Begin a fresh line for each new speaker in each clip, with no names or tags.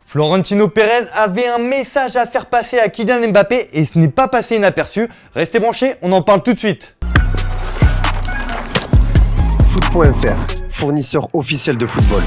Florentino Pérez avait un message à faire passer à Kylian Mbappé et ce n'est pas passé inaperçu. Restez branchés, on en parle tout de suite.
Foot.fr, fournisseur officiel de football.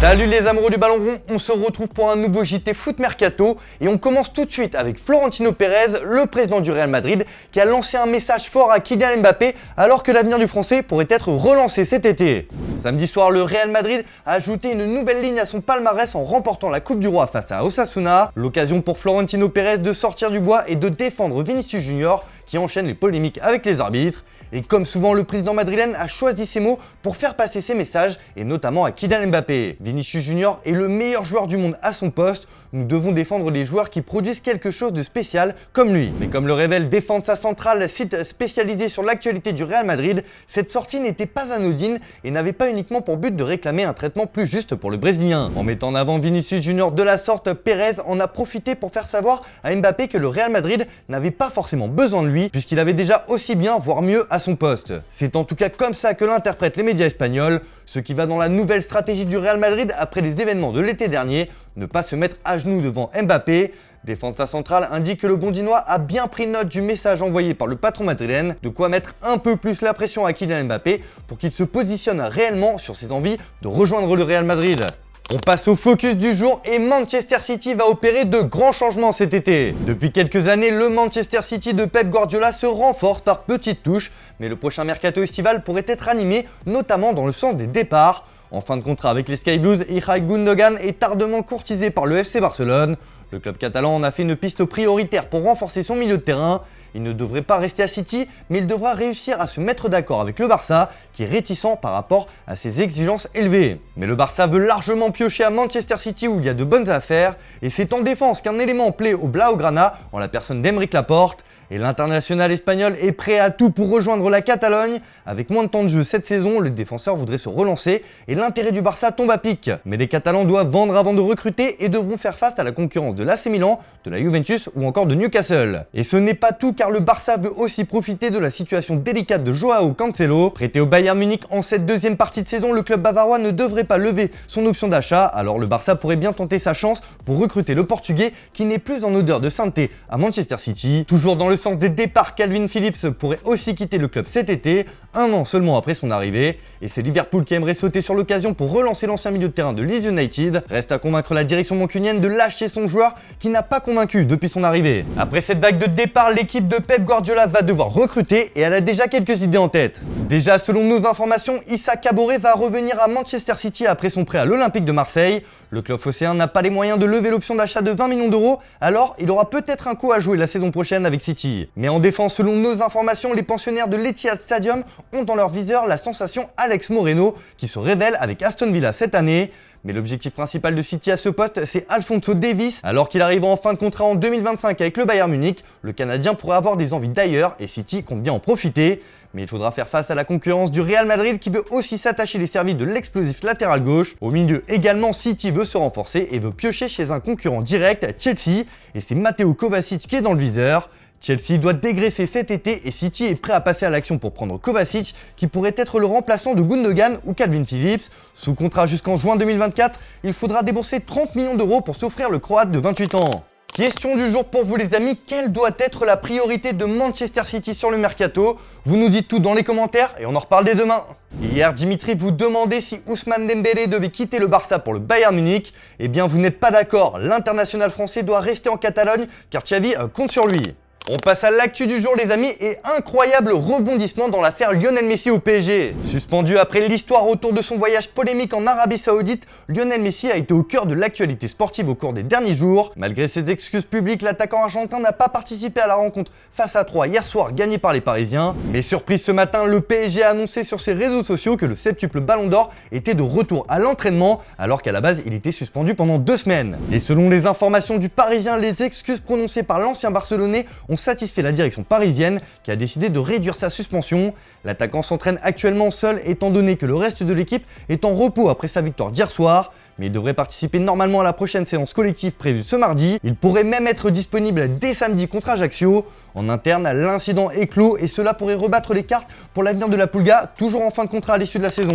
Salut les amoureux du ballon rond, on se retrouve pour un nouveau JT Foot Mercato et on commence tout de suite avec Florentino Pérez, le président du Real Madrid, qui a lancé un message fort à Kylian Mbappé alors que l'avenir du Français pourrait être relancé cet été. Samedi soir, le Real Madrid a ajouté une nouvelle ligne à son palmarès en remportant la Coupe du Roi face à Osasuna. L'occasion pour Florentino Pérez de sortir du bois et de défendre Vinicius Junior qui enchaîne les polémiques avec les arbitres. Et comme souvent, le président madrilène a choisi ses mots pour faire passer ses messages, et notamment à Kylian Mbappé. Vinicius Junior est le meilleur joueur du monde à son poste. Nous devons défendre les joueurs qui produisent quelque chose de spécial comme lui. Mais comme le révèle Defensa Central, site spécialisé sur l'actualité du Real Madrid, cette sortie n'était pas anodine et n'avait pas uniquement pour but de réclamer un traitement plus juste pour le Brésilien. En mettant en avant Vinicius Junior de la sorte, Pérez en a profité pour faire savoir à Mbappé que le Real Madrid n'avait pas forcément besoin de lui, puisqu'il avait déjà aussi bien, voire mieux, à son poste. C'est en tout cas comme ça que l'interprètent les médias espagnols, ce qui va dans la nouvelle stratégie du Real Madrid après les événements de l'été dernier, ne pas se mettre à genoux devant Mbappé. Defensa Central indique que le Bondinois a bien pris note du message envoyé par le patron madrilène, de quoi mettre un peu plus la pression à Kylian Mbappé pour qu'il se positionne réellement sur ses envies de rejoindre le Real Madrid. On passe au focus du jour et Manchester City va opérer de grands changements cet été. Depuis quelques années, le Manchester City de Pep Guardiola se renforce par petites touches, mais le prochain mercato estival pourrait être animé, notamment dans le sens des départs. En fin de contrat avec les Sky Blues, Ilkay Gundogan est ardemment courtisé par le FC Barcelone. Le club catalan en a fait une piste prioritaire pour renforcer son milieu de terrain. Il ne devrait pas rester à City, mais il devra réussir à se mettre d'accord avec le Barça, qui est réticent par rapport à ses exigences élevées. Mais le Barça veut largement piocher à Manchester City où il y a de bonnes affaires, et c'est en défense qu'un élément plaît au Blaugrana en la personne d'Aymeric Laporte. Et l'international espagnol est prêt à tout pour rejoindre la Catalogne. Avec moins de temps de jeu cette saison, le défenseur voudrait se relancer et l'intérêt du Barça tombe à pic. Mais les Catalans doivent vendre avant de recruter et devront faire face à la concurrence de l'AC Milan, de la Juventus ou encore de Newcastle. Et ce n'est pas tout car le Barça veut aussi profiter de la situation délicate de Joao Cancelo. Prêté au Bayern Munich en cette deuxième partie de saison, le club bavarois ne devrait pas lever son option d'achat. Alors le Barça pourrait bien tenter sa chance pour recruter le Portugais qui n'est plus en odeur de sainteté à Manchester City. Toujours dans le sens des départs, Calvin Phillips pourrait aussi quitter le club cet été, un an seulement après son arrivée. Et c'est Liverpool qui aimerait sauter sur l'occasion pour relancer l'ancien milieu de terrain de Leeds United. Reste à convaincre la direction mancunienne de lâcher son joueur qui n'a pas convaincu depuis son arrivée. Après cette vague de départ, l'équipe de Pep Guardiola va devoir recruter et elle a déjà quelques idées en tête. Déjà, selon nos informations, Issa Kabore va revenir à Manchester City après son prêt à l'Olympique de Marseille. Le club phocéen n'a pas les moyens de lever l'option d'achat de 20 millions d'euros, alors il aura peut-être un coup à jouer la saison prochaine avec City. Mais en défense, selon nos informations, les pensionnaires de l'Etihad Stadium ont dans leur viseur la sensation Alex Moreno, qui se révèle avec Aston Villa cette année. Mais l'objectif principal de City à ce poste, c'est Alphonso Davies. Alors qu'il arrive en fin de contrat en 2025 avec le Bayern Munich, le Canadien pourrait avoir des envies d'ailleurs et City compte bien en profiter. Mais il faudra faire face à la concurrence du Real Madrid qui veut aussi s'attacher les services de l'explosif latéral gauche. Au milieu également, City veut se renforcer et veut piocher chez un concurrent direct, Chelsea. Et c'est Mateo Kovacic qui est dans le viseur. Chelsea doit dégraisser cet été et City est prêt à passer à l'action pour prendre Kovacic qui pourrait être le remplaçant de Gundogan ou Calvin Phillips. Sous contrat jusqu'en juin 2024, il faudra débourser 30 millions d'euros pour s'offrir le Croate de 28 ans. Question du jour pour vous les amis, quelle doit être la priorité de Manchester City sur le mercato? Vous nous dites tout dans les commentaires et on en reparle dès demain. Hier, Dimitri vous demandait si Ousmane Dembélé devait quitter le Barça pour le Bayern Munich. Eh bien, vous n'êtes pas d'accord, l'international français doit rester en Catalogne car Xavi compte sur lui. On passe à l'actu du jour les amis et incroyable rebondissement dans l'affaire Lionel Messi au PSG. Suspendu après l'histoire autour de son voyage polémique en Arabie Saoudite, Lionel Messi a été au cœur de l'actualité sportive au cours des derniers jours. Malgré ses excuses publiques, l'attaquant argentin n'a pas participé à la rencontre face à Troyes hier soir gagnée par les Parisiens. Mais surprise ce matin, le PSG a annoncé sur ses réseaux sociaux que le septuple Ballon d'Or était de retour à l'entraînement alors qu'à la base il était suspendu pendant 2 semaines. Et selon les informations du Parisien, les excuses prononcées par l'ancien Barcelonais ont satisfait la direction parisienne qui a décidé de réduire sa suspension. L'attaquant s'entraîne actuellement seul étant donné que le reste de l'équipe est en repos après sa victoire d'hier soir. Mais il devrait participer normalement à la prochaine séance collective prévue ce mardi. Il pourrait même être disponible dès samedi contre Ajaccio. En interne, l'incident est clos et cela pourrait rebattre les cartes pour l'avenir de la Pulga, toujours en fin de contrat à l'issue de la saison.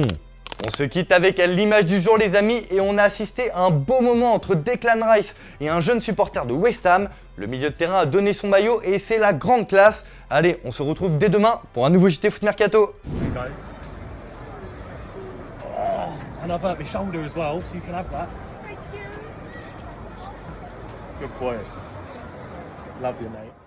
On se quitte avec l'image du jour les amis et on a assisté à un beau moment entre Declan Rice et un jeune supporter de West Ham. Le milieu de terrain a donné son maillot et c'est la grande classe. Allez, on se retrouve dès demain pour un nouveau JT Foot Mercato.
And I burnt my shoulder as well, so you can have that.
Thank you.
Good boy. Love you, mate.